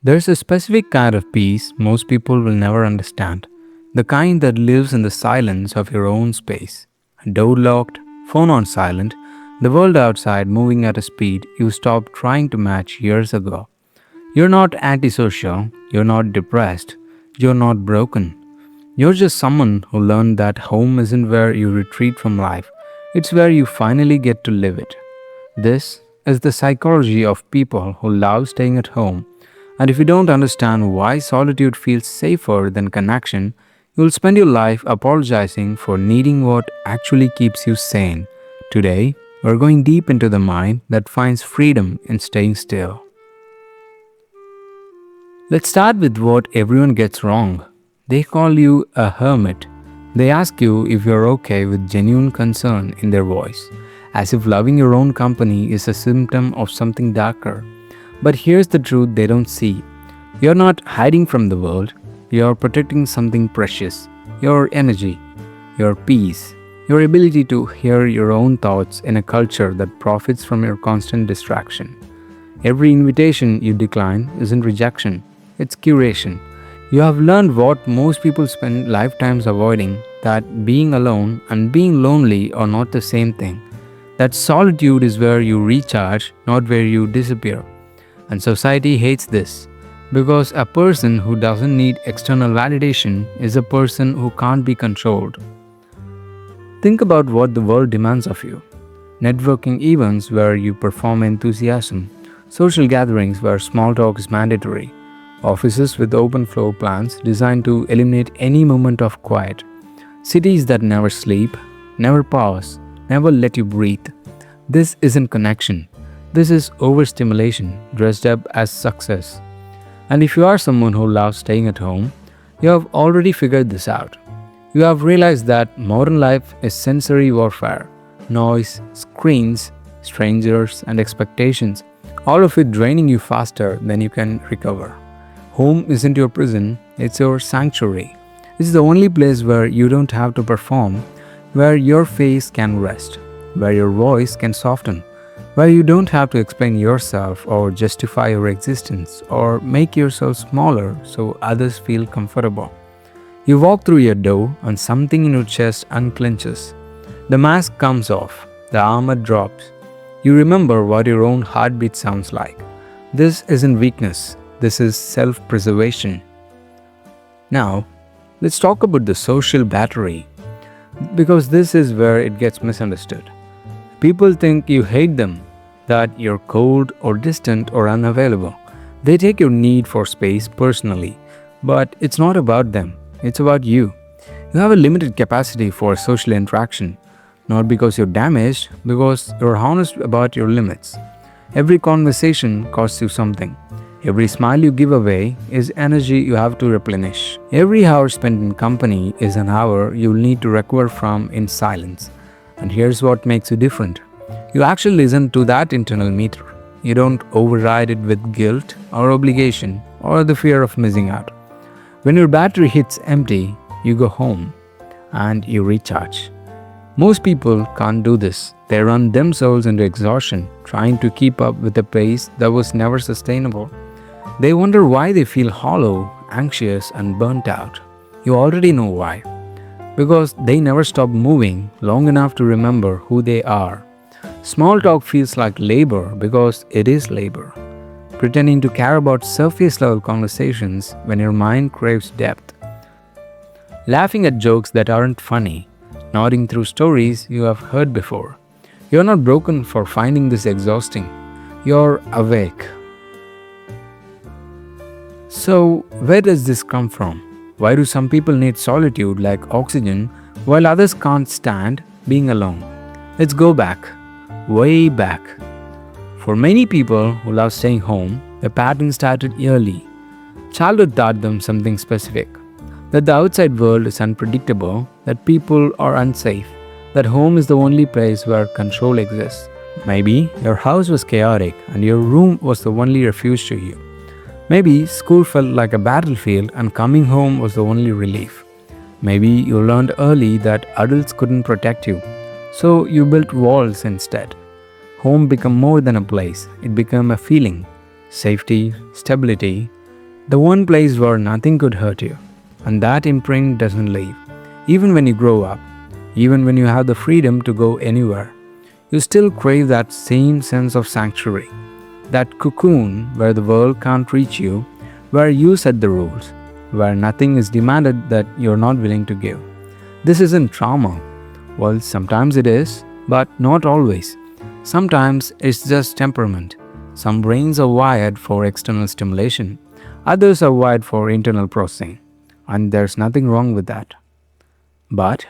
There's a specific kind of peace most people will never understand. The kind that lives in the silence of your own space. Door locked, phone on silent, the world outside moving at a speed you stopped trying to match years ago. You're not antisocial, you're not depressed, you're not broken. You're just someone who learned that home isn't where you retreat from life, it's where you finally get to live it. This is the psychology of people who love staying at home. And if you don't understand why solitude feels safer than connection, you'll spend your life apologizing for needing what actually keeps you sane. Today, we're going deep into the mind that finds freedom in staying still. Let's start with what everyone gets wrong. They call you a hermit. They ask you if you're okay with genuine concern in their voice, as if loving your own company is a symptom of something darker. But here's the truth they don't see. You're not hiding from the world, you're protecting something precious: your energy, your peace, your ability to hear your own thoughts in a culture that profits from your constant distraction. Every invitation you decline isn't rejection, it's curation. You have learned what most people spend lifetimes avoiding, that being alone and being lonely are not the same thing. That solitude is where you recharge, not where you disappear. And society hates this because a person who doesn't need external validation is a person who can't be controlled. Think about what the world demands of you: networking events where you perform enthusiasm, social gatherings where small talk is mandatory, offices with open floor plans designed to eliminate any moment of quiet, cities that never sleep, never pause, never let you breathe. This isn't connection. This is overstimulation dressed up as success. And if you are someone who loves staying at home, you have already figured this out. You have realized that modern life is sensory warfare: noise, screens, strangers, and expectations, all of it draining you faster than you can recover. Home isn't your prison, it's your sanctuary. It's the only place where you don't have to perform, where your face can rest, where your voice can soften, where you don't have to explain yourself or justify your existence or make yourself smaller so others feel comfortable. You walk through your door and something in your chest unclenches. The mask comes off, the armor drops. You remember what your own heartbeat sounds like. This isn't weakness, this is self-preservation. Now, let's talk about the social battery, because this is where it gets misunderstood. People think you hate them, that you're cold or distant or unavailable. They take your need for space personally, but it's not about them, it's about you. You have a limited capacity for social interaction, not because you're damaged, because you're honest about your limits. Every conversation costs you something. Every smile you give away is energy you have to replenish. Every hour spent in company is an hour you'll need to recover from in silence. And here's what makes you different. You actually listen to that internal meter. You don't override it with guilt or obligation or the fear of missing out. When your battery hits empty, you go home and you recharge. Most people can't do this. They run themselves into exhaustion, trying to keep up with a pace that was never sustainable. They wonder why they feel hollow, anxious, and burnt out. You already know why. Because they never stop moving long enough to remember who they are. Small talk feels like labor because it is labor. Pretending to care about surface level conversations when your mind craves depth. Laughing at jokes that aren't funny. Nodding through stories you have heard before. You're not broken for finding this exhausting. You're awake. So, where does this come from? Why do some people need solitude like oxygen while others can't stand being alone? Let's go back, way back. For many people who love staying home, the pattern started early. Childhood taught them something specific: that the outside world is unpredictable, that people are unsafe, that home is the only place where control exists. Maybe your house was chaotic and your room was the only refuge to you. Maybe school felt like a battlefield and coming home was the only relief. Maybe you learned early that adults couldn't protect you, so you built walls instead. Home became more than a place, it became a feeling: safety, stability, The one place where nothing could hurt you. And that imprint doesn't leave. Even when you grow up, even when you have the freedom to go anywhere, you still crave that same sense of sanctuary. That cocoon where the world can't reach you, where you set the rules, where nothing is demanded that you're not willing to give. This isn't trauma. Well, sometimes it is, but not always. Sometimes it's just temperament. Some brains are wired for external stimulation, others are wired for internal processing, and there's nothing wrong with that. But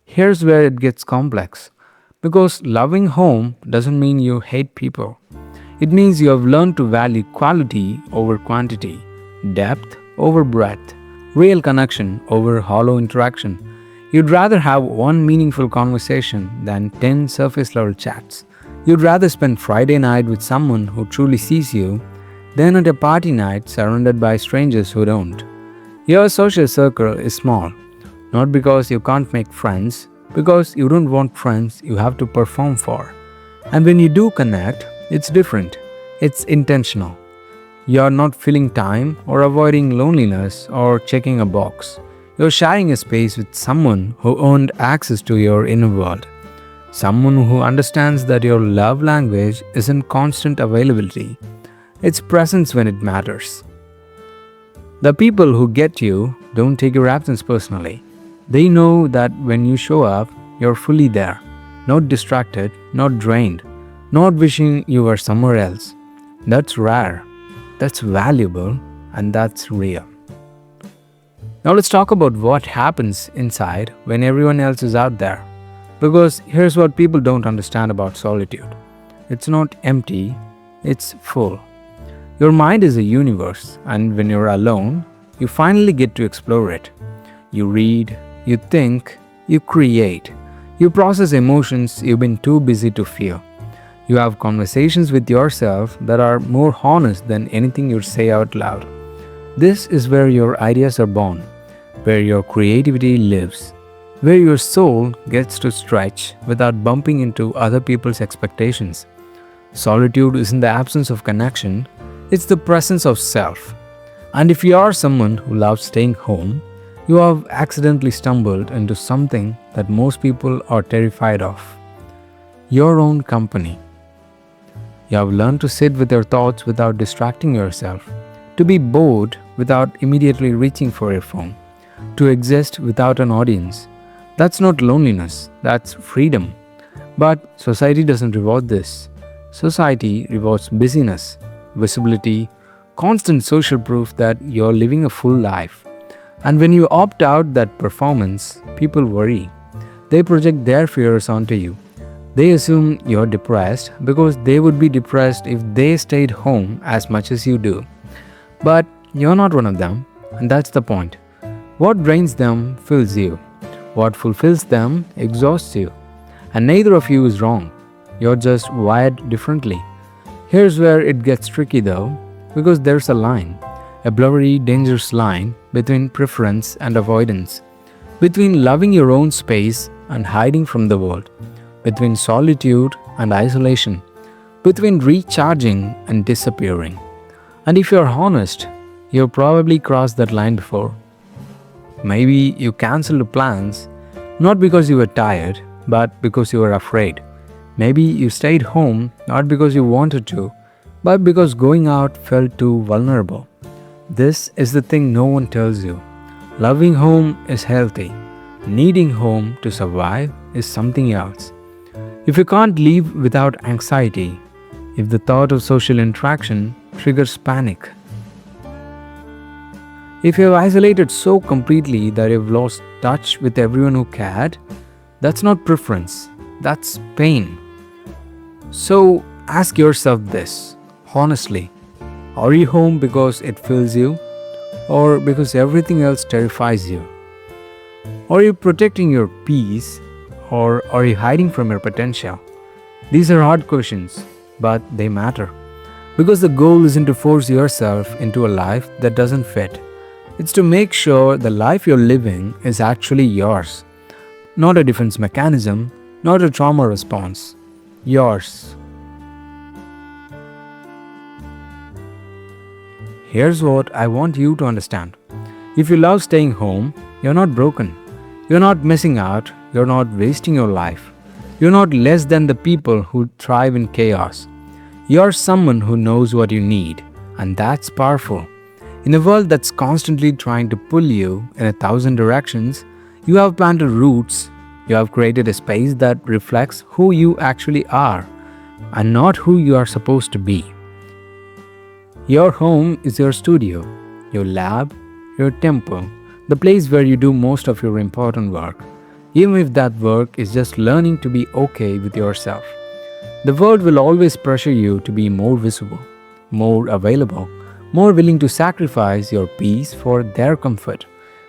here's where it gets complex. Because loving home doesn't mean you hate people. It means you have learned to value quality over quantity, depth over breadth, real connection over hollow interaction. You'd rather have one meaningful conversation than 10 surface level chats. You'd rather spend Friday night with someone who truly sees you than at a party night surrounded by strangers who don't. Your social circle is small, not because you can't make friends, because you don't want friends you have to perform for. And when you do connect, it's different. It's intentional. You're not filling time or avoiding loneliness or checking a box. You're sharing a space with someone who earned access to your inner world. Someone who understands that your love language isn't constant availability, it's presence when it matters. The people who get you don't take your absence personally. They know that when you show up, you're fully there, not distracted, not drained, not wishing you were somewhere else. That's rare, that's valuable, and that's real. Now let's talk about what happens inside when everyone else is out there. Because here's what people don't understand about solitude. It's not empty, it's full. Your mind is a universe, and when you're alone, you finally get to explore it. You read, you think, you create, you process emotions you've been too busy to feel. You have conversations with yourself that are more honest than anything you say out loud. This is where your ideas are born, where your creativity lives, where your soul gets to stretch without bumping into other people's expectations. Solitude isn't the absence of connection, it's the presence of self. And if you are someone who loves staying home, you have accidentally stumbled into something that most people are terrified of: your own company. You have learned to sit with your thoughts without distracting yourself, to be bored without immediately reaching for your phone, to exist without an audience. That's not loneliness, that's freedom. But society doesn't reward this. Society rewards busyness, visibility, constant social proof that you're living a full life. And when you opt out that performance, people worry. They project their fears onto you. They assume you're depressed because they would be depressed if they stayed home as much as you do. But you're not one of them, and that's the point. What drains them fills you. What fulfills them exhausts you. And neither of you is wrong. You're just wired differently. Here's where it gets tricky though, because there's a line, a blurry, dangerous line between preference and avoidance, between loving your own space and hiding from the world, between solitude and isolation, between recharging and disappearing. And if you're honest, you've probably crossed that line before. Maybe you canceled plans, not because you were tired, but because you were afraid. Maybe you stayed home not because you wanted to, but because going out felt too vulnerable. This is the thing no one tells you. Loving home is healthy. Needing home to survive is something else. If you can't leave without anxiety, if the thought of social interaction triggers panic, if you've isolated so completely that you've lost touch with everyone who cared, that's not preference, that's pain. So ask yourself this, honestly. Are you home because it fills you, or because everything else terrifies you? Are you protecting your peace, or are you hiding from your potential? These are hard questions, but they matter. Because the goal isn't to force yourself into a life that doesn't fit. It's to make sure the life you're living is actually yours. Not a defense mechanism, not a trauma response. Yours. here's what I want you to understand. If you love staying home, you're not broken. You're not missing out. You're not wasting your life. You're not less than the people who thrive in chaos. You're someone who knows what you need, and that's powerful. In a world that's constantly trying to pull you in 1,000 directions, you have planted roots. You have created a space that reflects who you actually are and not who you are supposed to be. Your home is your studio, your lab, your temple, the place where you do most of your important work, even if that work is just learning to be okay with yourself. The world will always pressure you to be more visible, more available, more willing to sacrifice your peace for their comfort.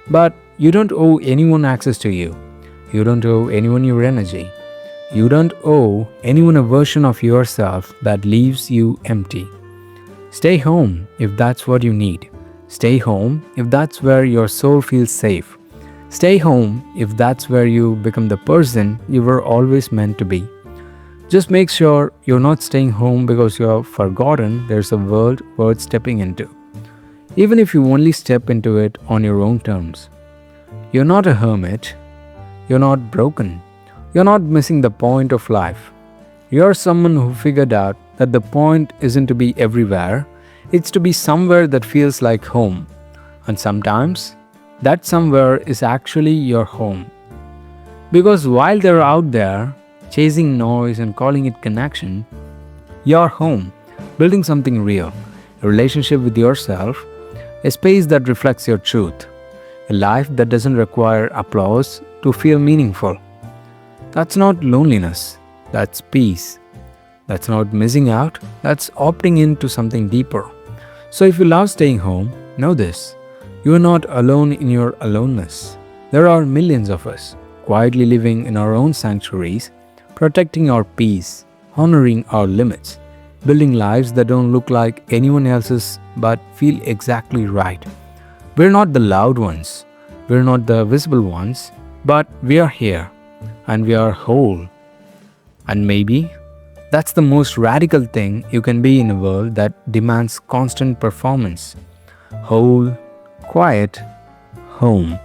But you don't owe anyone access to you. You don't owe anyone your energy. You don't owe anyone a version of yourself that leaves you empty. Stay home if that's what you need. Stay home if that's where your soul feels safe. Stay home if that's where you become the person you were always meant to be. Just make sure you're not staying home because you have forgotten there's a world worth stepping into, even if you only step into it on your own terms. You're not a hermit. You're not broken. You're not missing the point of life. You're someone who figured out that the point isn't to be everywhere, it's to be somewhere that feels like home. And sometimes, that somewhere is actually your home. Because while they're out there, chasing noise and calling it connection, you're home, building something real, a relationship with yourself, a space that reflects your truth, a life that doesn't require applause to feel meaningful. That's not loneliness, that's peace. That's not missing out, that's opting into something deeper. So if you love staying home, know this: you are not alone in your aloneness. There are millions of us, quietly living in our own sanctuaries, protecting our peace, honoring our limits, building lives that don't look like anyone else's but feel exactly right. We're not the loud ones, we're not the visible ones, but we are here, and we are whole. And maybe that's the most radical thing you can be in a world that demands constant performance. Whole, quiet, home.